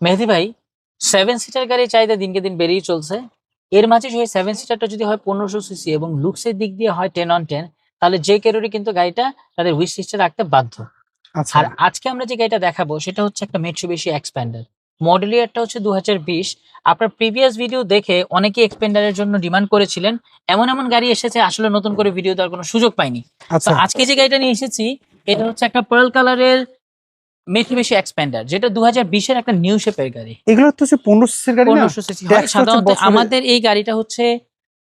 মেহেদি ভাই, 7 সিটার গাড়ির চাহিদা দিনকে দিন বেড়েই চলছে। এর মাঝে সেই 7 সিটারটা যদি হয় 1500 সিসি এবং লুকসের দিক দিয়ে হয় 10 on 10, তাহলে যে কারোরই কিন্তু গাড়িটা তাদের উইশ লিস্টে রাখতে বাধ্য। আচ্ছা আর আজকে আমরা যে গাড়িটা দেখাবো সেটা হচ্ছে একটা মিৎসুবিশি এক্সপ্যান্ডার। মডেল ইয়ারটা হচ্ছে 2020। আপনার প্রিভিয়াস ভিডিও দেখে অনেকেই এক্সপ্যান্ডারের জন্য ডিমান্ড করেছিলেন। এমন এমন গাড়ি এসেছে আসলে নতুন করে ভিডিও দেওয়ার কোনো সুযোগ পাইনি। তো আচ্ছা আজকে যে গাড়িটা নিয়ে এসেছি এটা হচ্ছে একটা পার্ল কালারের মিৎসুবিশি এক্সপ্যান্ডার, যেটা 2020-এর একটা নিউ শেপের গাড়ি। এগুলো তো হচ্ছে 1500 সিসির গাড়ি না? 1500 সিসি হয়। ট্যাক্স হচ্ছে সাধারণত বছরে। আমাদের এই গাড়িটা হচ্ছে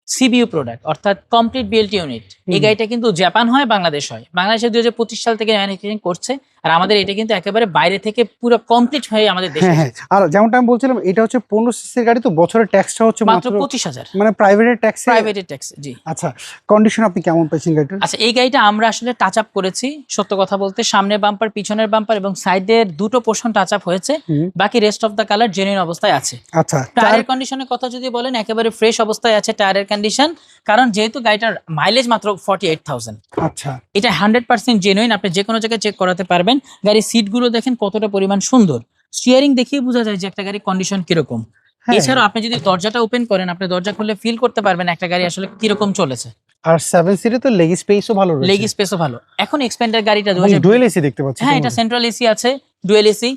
সিবিইউ প্রোডাক্ট, অর্থাৎ কমপ্লিট বিএলটি ইউনিট। এই হুম। গাড়িটা কিন্তু জাপান হয়, বাংলাদেশ হয়। বাংলাদেশে 2025 সাল থেকে ম্যানুফ্যাকচারিং করছে, আর আমাদের এটা কিন্তু একেবারে বাইরে থেকে পুরো কমপ্লিট হয়ে আমাদের দেশে হ্যাঁ হ্যাঁ, এসেছে। আর যেমনটা আমি বলছিলাম এটা হচ্ছে 1500 সিসির গাড়ি, তো বছরের ট্যাক্সটা হচ্ছে মাত্র মাত্র 25,000 মানে প্রাইভেটের ট্যাক্স। প্রাইভেটের ট্যাক্স। জি। আচ্ছা, কন্ডিশন আপনি কেমন পেয়েছেন গাড়িটার? আচ্ছা, এই গাড়িটা আমরা আসলে টাচ আপ করেছি। সত্য কথা বলতে সামনের বাম্পার, পিছনের বাম্পার এবং সাইডের দুটো পোর্শন টাচ আপ হয়েছে। হুম। বাকি rest of the colour genuine অবস্থায় আছে। আচ্ছা টায়ারের কন্ডিশনের কথা যদি বলেন, একেবারে ফ্রেশ অবস্থায় আছে টায়ারের কন্ডিশন। কারণ যেহেতু গাড়িটার মাইলেজ মাত্র 48,000, আচ্ছা এটা 100% জেনুইন। আপনি যে কোনো জায়গায় চেক করাতে পারবেন। গাড়ির সিটগুলো দেখেন কতটা পরিমাণ সুন্দর। স্টিয়ারিং দেখিয়ে বোঝা যায় যে একটা গাড়ির কন্ডিশন কিরকম। হ্যাঁ। এছাড়াও আপনি যদি দরজাটা ওপেন করেন, আপনি দরজা খুললে ফিল করতে পারবেন একটা গাড়ি আসলে কিরকম চলেছে। আর 7 সিটে তো লেগ স্পেসও ভালো রয়েছে। লেগ স্পেসও ভালো। এখন এক্সপেন্ডার গাড়িটা ডুয়েল এসি দেখতে পাচ্ছি। হ্যাঁ, এটা সেন্ট্রাল এসি আছে, ডুয়েল এসি।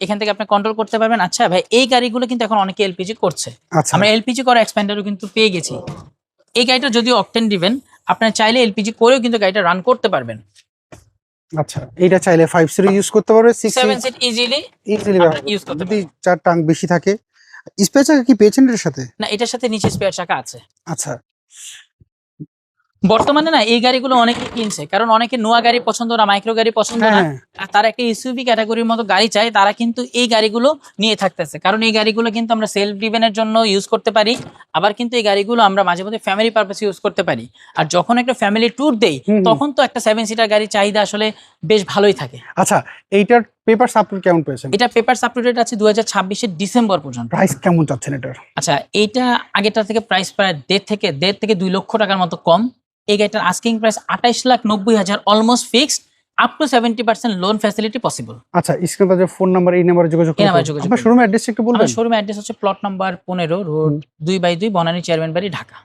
এখান থেকে আপনি কন্ট্রোল করতে পারবেন। আচ্ছা ভাই, এই গাড়িগুলো কিন্তু এখন অনেকে এলপিজি করছে। আচ্ছা আমরা এলপিজি করা এক্সপেন্ডারও কিন্তু পেয়ে গেছি। এই গাড়িটা যদিও অকটেন দিবেন, আপনার চাইলে এলপিজি করেও কিন্তু গাড়িটা রান করতে পারবেন। আচ্ছা, এটা চাইলে 5 সিট ইউজ করতে পারবে, 6 7 সিট ইজিলি ইজিলি ইউজ করতে যদি পারবেন। 4 টাং বেশি থাকে। স্পেস চাকা কি পেয়েছেন এর সাথে? না, এটার সাথে নিচে স্পেয়ার চাকা আছে। আচ্ছা বর্তমানে না এই গাড়িগুলো অনেকে কিনছে, কারণ অনেকে নোয়া গাড়ি পছন্দ না, মাইক্রো গাড়ি পছন্দ না, হ্যাঁ আর তারা একটা এসইউভি ক্যাটাগরির মতো গাড়ি চায়। তারা কিন্তু এই গাড়িগুলো নিয়ে থাকতেছে, কারণ এই গাড়িগুলো কিন্তু আমরা সেলফ ড্রিভেনের জন্য ইউজ করতে পারি। আবার কিন্তু এই গাড়িগুলো আমরা মাঝে মধ্যে ফ্যামিলি পারপাসে ইউজ করতে পারি। আর যখন একটা ফ্যামিলি ট্যুর দেই, তখন তো একটা 7 সিটার গাড়ি চাহিদা আসলে বেশ ভালোই থাকে। আচ্ছা, এইটার পেপার সাপোর্ট কেমন পেয়েছেন? এটা পেপার আপডেট আছে 2026-এর ডিসেম্বর পর্যন্ত। প্রাইস কেমন চাচ্ছেন এটার? আচ্ছা, এইটা আগেরটা থেকে প্রাইস প্রায় 1.5 থেকে 2 লক্ষ টাকার মতো কম। এই গাড়িটার asking price 28,90,000, almost fixed. Up to 70% loan facility possible. আচ্ছা, স্ক্রিনে যে ফোন নাম্বার, এই নাম্বারে যোগাযোগ এই করতে নাম্বারে যোগাযোগ আপনার করুন। শোরুমের অ্যাড্রেস একটু বলবেন? আমার শোরুমের অ্যাড্রেস হচ্ছে plot number 15, road 2/2, Banani chairman বাড়ি, ঢাকা।